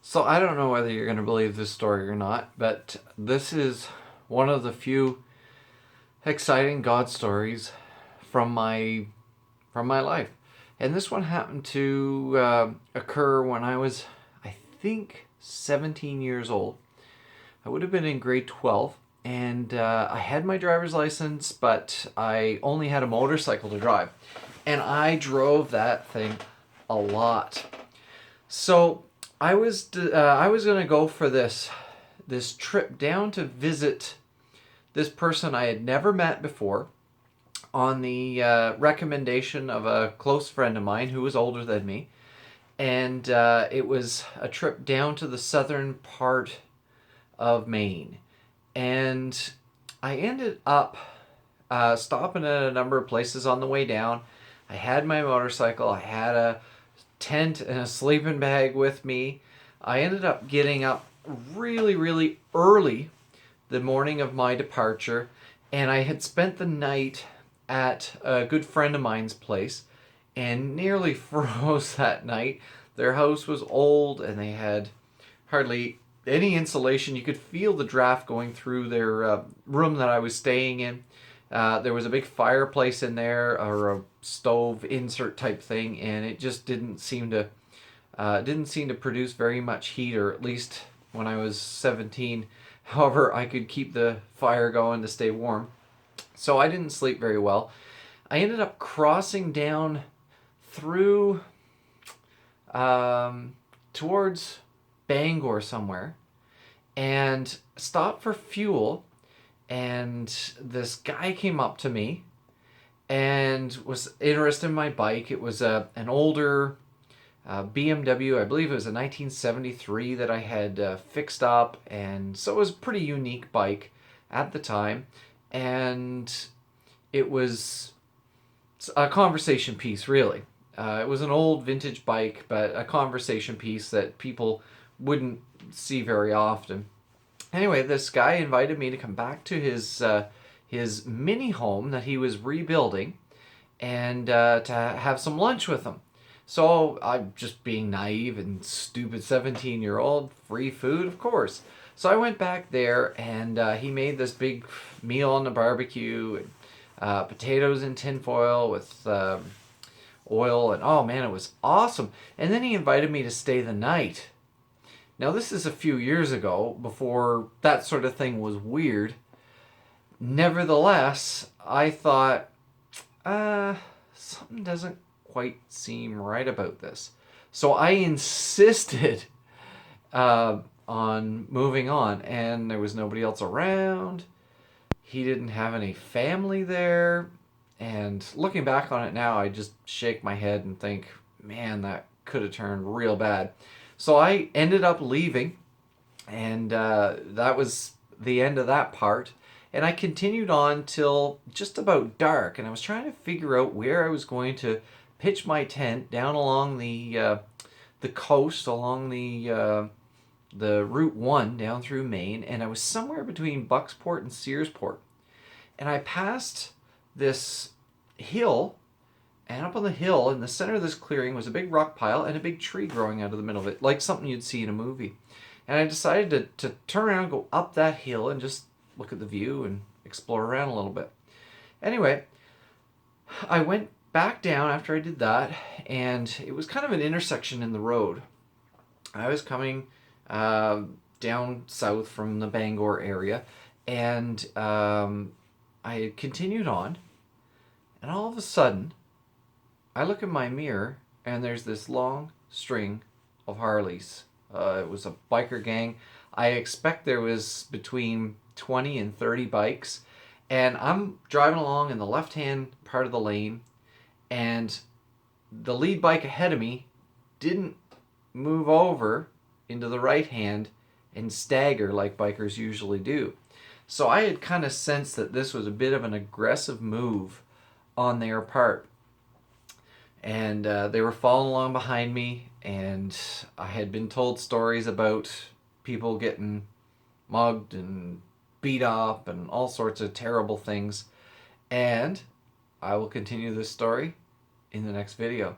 So I don't know whether you're going to believe this story or not, but this is one of the few exciting God stories from my life. And this one happened to occur when I was, I think, 17 years old. I would have been in grade 12, and I had my driver's license, but I only had a motorcycle to drive. And I drove that thing a lot. So I was gonna go for this trip down to visit this person I had never met before, on the recommendation of a close friend of mine who was older than me, and it was a trip down to the southern part of Maine, and I ended up stopping at a number of places on the way down. I had my motorcycle. I had a tent and a sleeping bag with me. I ended up getting up really, really early the morning of my departure, and I had spent the night at a good friend of mine's place and nearly froze that night. Their house was old and they had hardly any insulation. You could feel the draft going through their room that I was staying in. There was a big fireplace in there, or a stove insert type thing, and it just didn't seem to produce very much heat, or at least when I was 17. However, I could keep the fire going to stay warm. So I didn't sleep very well. I ended up crossing down through towards Bangor somewhere and stopped for fuel. And this guy came up to me and was interested in my bike. It was an older BMW, I believe it was a 1973 that I had fixed up, and so it was a pretty unique bike at the time, and it was a conversation piece, really. It was an old vintage bike, but a conversation piece that people wouldn't see very often. Anyway, this guy invited me to come back to his mini home that he was rebuilding, and to have some lunch with him. So I'm just being naive and stupid 17-year-old, free food, of course. So I went back there, and he made this big meal on the barbecue, and potatoes in tinfoil with oil, and oh man, it was awesome. And then he invited me to stay the night. Now, this is a few years ago, before that sort of thing was weird. Nevertheless, I thought, something doesn't quite seem right about this. So I insisted on moving on, and there was nobody else around. He didn't have any family there. And looking back on it now, I just shake my head and think, man, that could have turned real bad. So I ended up leaving, and that was the end of that part. And I continued on till just about dark, and I was trying to figure out where I was going to pitch my tent down along the coast, along the Route 1 down through Maine, and I was somewhere between Bucksport and Searsport. And I passed this hill, and up on the hill in the center of this clearing was a big rock pile and a big tree growing out of the middle of it, like something you'd see in a movie. And I decided to turn around and go up that hill and just look at the view and explore around a little bit. Anyway, I went back down after I did that, and it was kind of an intersection in the road. I was coming down south from the Bangor area, and I continued on, and all of a sudden, I look in my mirror, and there's this long string of Harleys. It was a biker gang. I expect there was between 20 and 30 bikes, and I'm driving along in the left-hand part of the lane, and the lead bike ahead of me didn't move over into the right hand and stagger like bikers usually do. So I had kind of sensed that this was a bit of an aggressive move on their part. And they were following along behind me, and I had been told stories about people getting mugged and beat up and all sorts of terrible things. And I will continue this story in the next video.